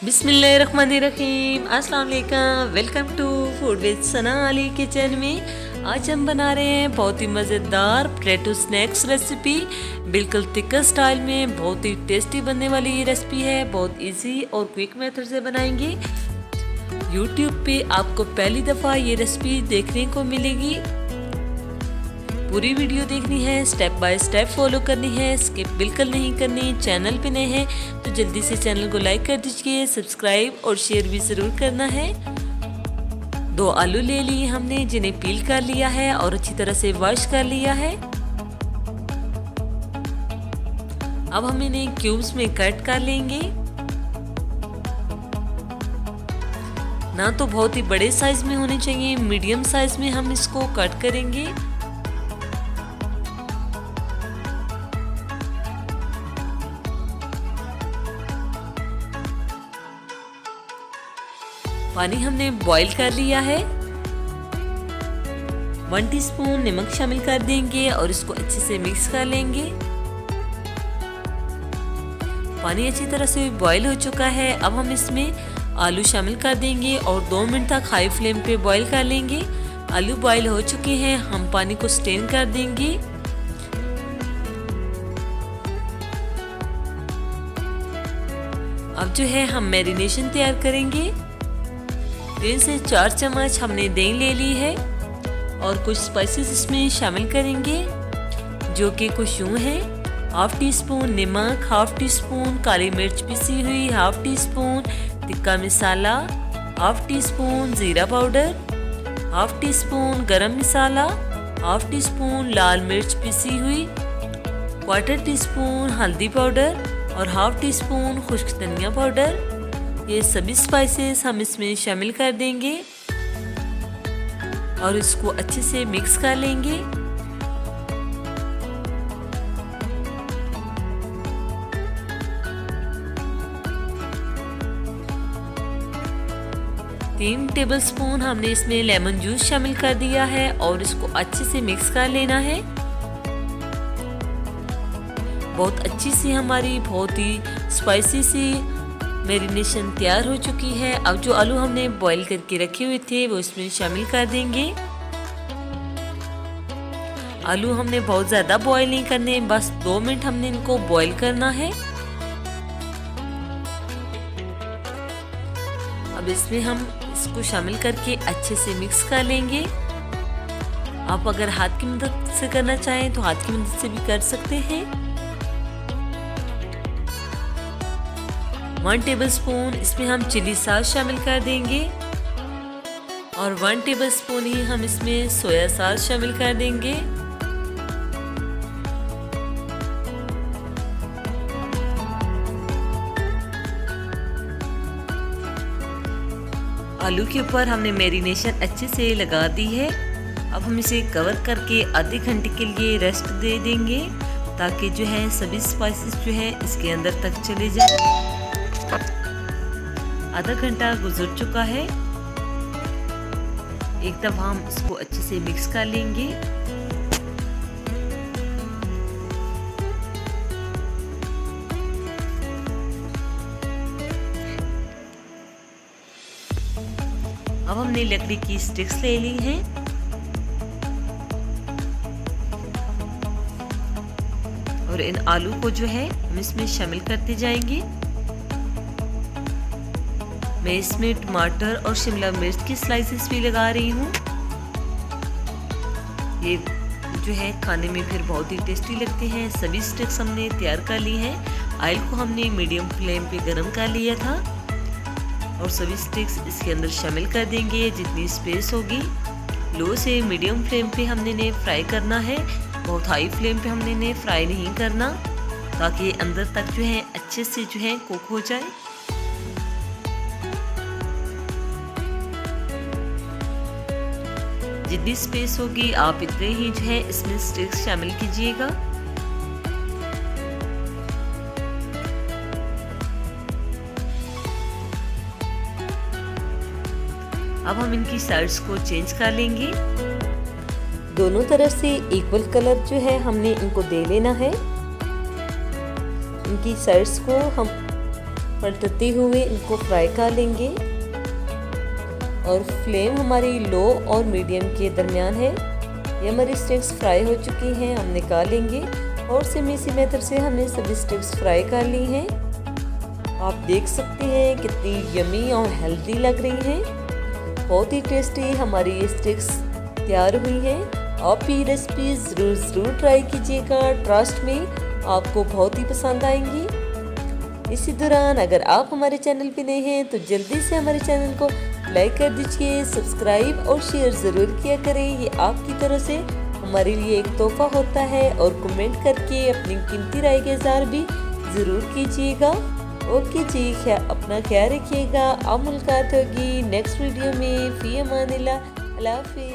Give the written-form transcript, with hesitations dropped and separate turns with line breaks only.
बिस्मिल्लाहिर्रहमानिर्रहीम। अस्सलाम वालेकुम। Welcome to food with Sana Ali kitchen में। आज हम बना रहे हैं बहुत ही मज़ेदार पोटैटो स्नैक्स रेसिपी, बिल्कुल तिक्का स्टाइल में। बहुत ही टेस्टी बनने वाली ये रेसिपी है। बहुत इजी और क्विक मेथड से बनाएंगे। यूट्यूब पे आपको पहली दफ़ा ये रेसिपी देखने को मिलेगी। पूरी वीडियो देखनी है, स्टेप बाय स्टेप फॉलो करनी है, स्किप बिल्कुल नहीं करनी। चैनल पे नए हैं तो जल्दी से चैनल को लाइक कर दीजिए, सब्सक्राइब और शेयर भी ज़रूर करना है। 2 आलू ले लिए हमने, जिन्हें पील कर लिया है और अच्छी तरह से वॉश कर लिया है। अब हम इन्हें क्यूब्स में कट कर लेंगे। ना तो बहुत ही बड़े साइज में होने चाहिए, मीडियम साइज में हम इसको कट करेंगे। पानी हमने बॉईल कर लिया है। 1 टीस्पून नमक शामिल कर देंगे और इसको अच्छे से मिक्स कर लेंगे। पानी अच्छी तरह से बॉईल हो चुका है। अब हम इसमें आलू शामिल कर देंगे और 2 मिनट तक हाई फ्लेम पे बॉईल कर लेंगे। आलू बॉईल हो चुके हैं, हम पानी को स्ट्रेन कर देंगे। अब जो है हम मैरिनेशन तैयार करेंगे। 3 से 4 चम्मच हमने दही ले ली है और कुछ स्पाइसेस इसमें शामिल करेंगे, जो कि कुछ यूँ हैं। 1/2 टीस्पून नमक, 1/2 टीस्पून काली मिर्च पिसी हुई, 1/2 टीस्पून तिक्का मसाला, 1/2 टीस्पून जीरा पाउडर, 1/2 टीस्पून गरम मसाला, 1/2 टीस्पून लाल मिर्च पिसी हुई, 1/4 टीस्पून हल्दी पाउडर और 1/2 टीस्पून खुश्क धनिया पाउडर। ये सभी स्पाइसेस हम इसमें शामिल कर देंगे और इसको अच्छे से मिक्स कर लेंगे। तीन टेबलस्पून हमने इसमें लेमन जूस शामिल कर दिया है और इसको अच्छे से मिक्स कर लेना है। बहुत अच्छी सी हमारी बहुत ही स्पाइसी सी मैरिनेशन तैयार हो चुकी है। अब जो आलू हमने बॉईल करके रखे हुए थे वो इसमें शामिल कर देंगे। आलू हमने बहुत ज़्यादा बॉईल नहीं करने, बस 2 मिनट हमने इनको बॉईल करना है। अब इसमें हम इसको शामिल करके अच्छे से मिक्स कर लेंगे। आप अगर हाथ की मदद से करना चाहें तो हाथ की मदद से भी कर सकते हैं। 1 टेबलस्पून इसमें हम चिली सॉस शामिल कर देंगे और 1 टेबलस्पून ही हम इसमें सोया सॉस शामिल कर देंगे। आलू के ऊपर हमने मैरिनेशन अच्छे से लगा दी है। अब हम इसे कवर करके आधे घंटे के लिए रेस्ट दे देंगे, ताकि जो है सभी स्पाइसेस जो है इसके अंदर तक चले जाए। आधा घंटा गुजर चुका है। एक दफा हम इसको अच्छे से मिक्स कर लेंगे। अब हमने लकड़ी की स्टिक्स ले ली हैं और इन आलू को जो है हम इसमें शामिल करते जाएंगे। मैं इसमें टमाटर और शिमला मिर्च की स्लाइसेस भी लगा रही हूँ। ये जो है खाने में फिर बहुत ही टेस्टी लगते हैं। सभी स्टिक्स हमने तैयार कर ली हैं। ऑयल को हमने मीडियम फ्लेम पे गरम कर लिया था और सभी स्टिक्स इसके अंदर शामिल कर देंगे जितनी स्पेस होगी। लो से मीडियम फ्लेम पे हमने इन्हें फ्राई करना है। बहुत हाई फ्लेम पे हमने इन्हें फ्राई नहीं करना, ताकि अंदर तक जो है अच्छे से जो है कुक हो जाए। जितनी स्पेस होगी आप इतने ही जो है इसमें स्टिक्स शामिल कीजिएगा। अब हम इनकी साइड्स को चेंज कर लेंगे। दोनों तरफ से इक्वल कलर जो है हमने इनको दे लेना है। इनकी साइड्स को हम पलटते हुए इनको फ्राई कर लेंगे और फ्लेम हमारी लो और मीडियम के दरमियान है। ये हमारी स्टिक्स फ्राई हो चुकी हैं, हम निकालेंगे और सेम इसी मेथड से हमने सभी स्टिक्स फ्राई कर ली हैं। आप देख सकते हैं कितनी यमी और हेल्दी लग रही हैं। बहुत ही टेस्टी हमारी ये स्टिक्स तैयार हुई हैं। आप ये रेसिपी ज़रूर ट्राई कीजिएगा, ट्रस्ट में आपको बहुत ही पसंद आएंगी। इसी दौरान अगर आप हमारे चैनल पे नए हैं तो जल्दी से हमारे चैनल को लाइक कर दीजिए, सब्सक्राइब और शेयर ज़रूर किया करें। ये आपकी तरफ से हमारे लिए एक तोहफा होता है। और कमेंट करके अपनी कीमती राय का इज़हार भी ज़रूर कीजिएगा। ओके जी, अपना ख्याल रखिएगा। अब मुलाकात होगी नेक्स्ट वीडियो में। फ़ी अमानिल्लाह, अल्लाह हाफ़िज़।